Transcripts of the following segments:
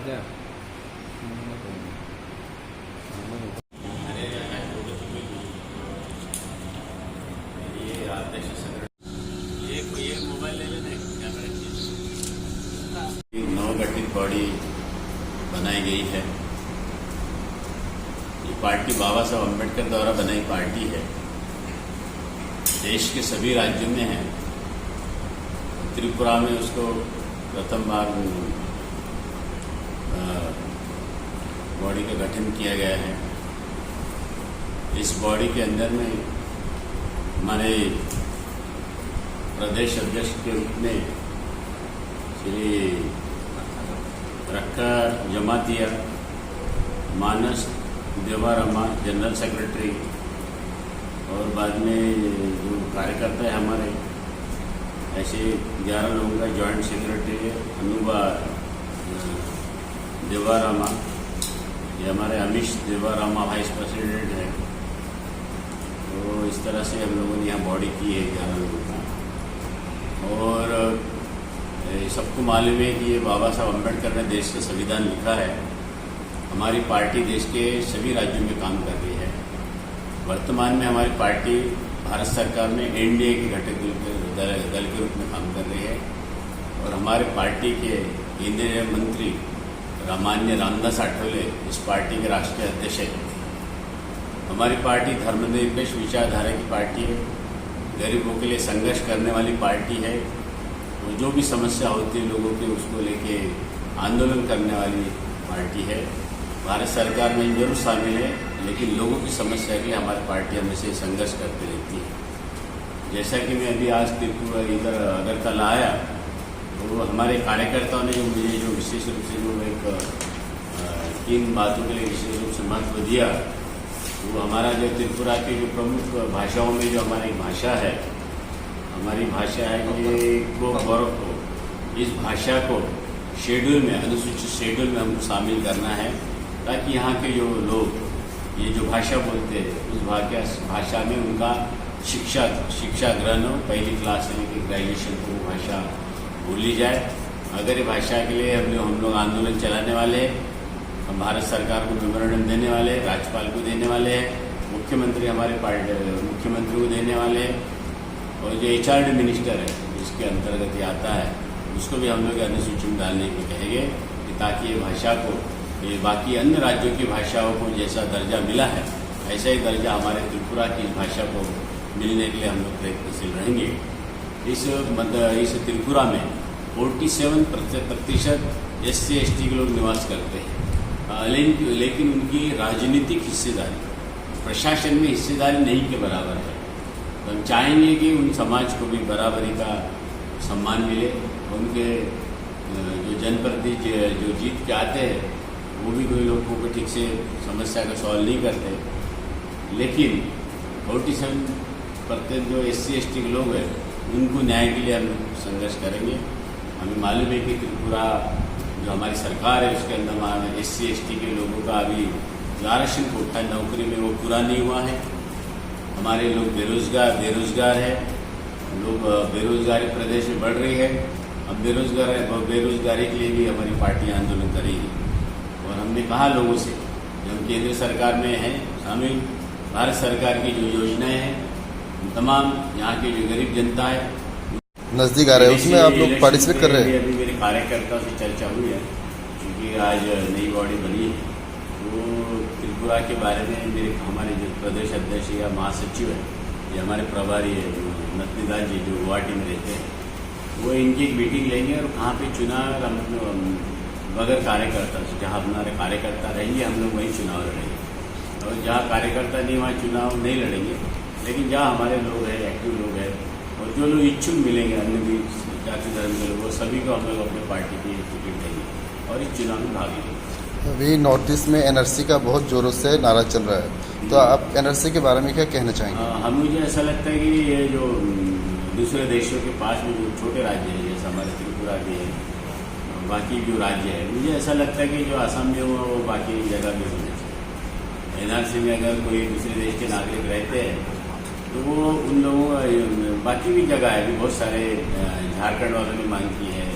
क्या नवगठित बॉडी बनाई गई है। ये पार्टी बाबा साहब अम्बेडकर द्वारा बनाई पार्टी है। देश के सभी राज्यों में है। त्रिपुरा में उसको प्रथम बार बॉडी का गठन किया गया है। इस बॉडी के अंदर में हमारे प्रदेश अध्यक्ष के रूप में श्री रक्का जमातिया, मानस देवारामा जनरल सेक्रेटरी, और बाद में जो कार्यकर्ता है हमारे ऐसे 11 लोगों का जॉइंट सेक्रेटरी है अनुबा देवारामा, ये हमारे अमीश देवारामा वाइस प्रेसिडेंट है। तो इस तरह से हम लोगों ने यहाँ बॉडी की है 11 लोगों का। और सबको मालूम है कि ये बाबा साहब अम्बेडकर ने देश का संविधान लिखा है। हमारी पार्टी देश के सभी राज्यों में काम कर रही है। वर्तमान में हमारी पार्टी भारत सरकार में एनडीए के घटक दल के रूप में काम कर रही है। और हमारे पार्टी के केंद्रीय मंत्री माननीय रामदास आठवले इस पार्टी के राष्ट्रीय अध्यक्ष है। हमारी पार्टी धर्मनिरपेक्ष विचारधारा की पार्टी है। गरीबों के लिए संघर्ष करने वाली पार्टी है। तो जो भी समस्या होती है लोगों की उसको लेके आंदोलन करने वाली पार्टी है। भारत सरकार में जरूर शामिल है, लेकिन लोगों की समस्या के लिए हमारी पार्टी हमेशा संघर्ष करती रहती है। जैसा कि मैं अभी आज त्रिपुरा इधर अगरतला आया, तो हमारे कार्यकर्ताओं ने जो मुझे जो विशेष रूप से जो एक 3 बातों के लिए विशेष रूप से महत्व दिया, वो हमारा जो त्रिपुरा की जो प्रमुख भाषाओं में जो हमारी भाषा है, हमारी भाषा है कि को गौरव को, इस भाषा को शेड्यूल में, अनुसूचित शेड्यूल में हमको शामिल करना है, ताकि यहाँ के जो लोग ये जो भाषा बोलते हैं उस भाषा में उनका शिक्षा ग्रहण हो। पहली क्लास से लेकर ग्रेजुएशन को वो भाषा बोली जाए। अगर ये भाषा के लिए हम लोग आंदोलन चलाने वाले हैं, हम भारत सरकार को मेमोरेंडम देने वाले हैं, राज्यपाल को देने वाले हैं, मुख्यमंत्री हमारे मुख्यमंत्री को देने वाले हैं, और जो HRD मिनिस्टर है जिसके अंतर्गत ये आता है उसको भी हम लोग अनुसूची में डालने को कहेंगे, कि ताकि ये भाषा को ये बाकी अन्य राज्यों की भाषाओं को जैसा दर्जा मिला है ऐसा ही दर्जा हमारे त्रिपुरा की भाषा को मिलने के लिए हम लोग प्रयत्नशील रहेंगे। इस त्रिपुरा में 47% SC/ST के लोग निवास करते हैं, लेकिन उनकी राजनीतिक हिस्सेदारी प्रशासन में हिस्सेदारी नहीं के बराबर है। तो हम चाहेंगे कि उन समाज को भी बराबरी का सम्मान मिले। उनके जो जनप्रतिनिधि जो जीत के आते हैं वो भी कोई लोगों को ठीक से समस्या का सॉल्व नहीं करते, लेकिन 47% जो SC/ST के लोग हैं उनको न्याय के लिए हम संघर्ष करेंगे। हमें मालूम है कि त्रिपुरा जो हमारी सरकार है उसके अंदर SC/ST के लोगों का अभी आरक्षण कोटा नौकरी में वो पूरा नहीं हुआ है। हमारे लोग बेरोजगार है। लोग बेरोजगारी प्रदेश में बढ़ रही है। अब बेरोजगारी के लिए भी हमारी पार्टी आंदोलन करेगी। और हमने कहा लोगों से, जो हम केंद्र सरकार में हैं शामिल, भारत सरकार की जो योजनाएं हैं तमाम यहाँ की जो गरीब जनता है नजदीक आ रहे हैं उसमें आप लोग पार्टिसिपेट कर रहे हैं। अभी मेरे कार्यकर्ताओं से चर्चा हुई है, क्योंकि आज नई बॉडी बनी है। तो त्रिपुरा के बारे में हमारे जो प्रदेश अध्यक्ष या महासचिव है, ये हमारे प्रभारी है नतनीदास जी जो गुवाहाटी में रहते हैं, वो इनकी एक मीटिंग लेंगे और कहाँ पे चुनाव हम बगैर कार्यकर्ता से, जहाँ हमारे कार्यकर्ता रहेंगे हम लोग वहीं चुनाव लड़ेंगे, और जहाँ कार्यकर्ता नहीं वहाँ चुनाव नहीं लड़ेंगे। लेकिन जहाँ हमारे लोग हैं, एक्टिव लोग हैं, और जो लोग इच्छुक मिलेंगे अन्य भी जाति धर्म के लोग, वो सभी को हम लोग अपने पार्टी की टिकट देंगे और इस चुनाव में भाग लेंगे। अभी नॉर्थ ईस्ट में NRC का बहुत जोरों से नारा चल रहा है, तो आप NRC के बारे में क्या कहना चाहेंगे? मुझे ऐसा लगता है कि ये जो दूसरे देशों के पास में जो छोटे राज्य हैं, जैसे हमारे त्रिपुरा के हैं, बाकी जो राज्य है, मुझे ऐसा लगता है कि जो असम में वो बाकी जगह भी होना चाहिए। NRC में अगर कोई दूसरे देश के नागरिक रहते हैं तो वो उन लोगों बाकी भी जगह है, भी बहुत सारे झारखंड वालों ने मांग की है,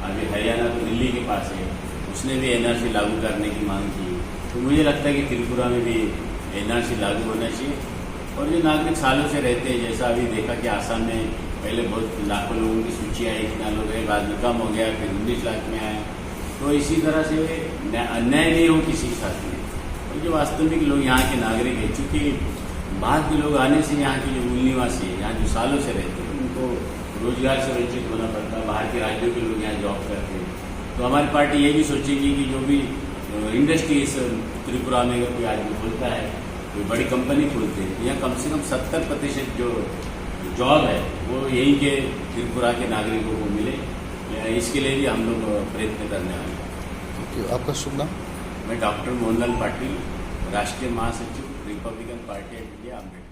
अभी हरियाणा तो दिल्ली के पास है, उसने भी एनआरसी लागू करने की मांग की। तो मुझे लगता है कि त्रिपुरा में भी एनआरसी लागू होना चाहिए। और जो नागरिक सालों से रहते हैं, जैसा अभी देखा कि आसाम में पहले बहुत लाखों लोगों की सूची आई, इतना लोग है, बाद में कम हो गया, फिर 19 लाख में आया। तो इसी तरह से अन्याय नहीं हो किसी के साथ में। और जो वास्तविक लोग यहाँ के नागरिक हैं, चूँकि बाहर के लोग आने से यहाँ के जो मूल निवासी हैं, यहाँ जो सालों से रहते हैं, उनको रोजगार से वंचित होना पड़ता है। बाहर के राज्यों के लोग यहाँ जॉब करते हैं। तो हमारी पार्टी ये भी सोचेगी कि जो भी इंडस्ट्रीज त्रिपुरा में अगर कोई आदमी खोलता है, कोई बड़ी कंपनी खोलते हैं, तो यहाँ कम से कम 70% जो जॉब है वो यहीं के त्रिपुरा के नागरिकों को मिले। इसके लिए भी हम लोग प्रयत्न करने वाले हैं। ओके, आपका शुभ नाम? मैं डॉक्टर मोहनलाल पाटिल, राष्ट्रीय महासचिव Republican party of India, Ambedkar.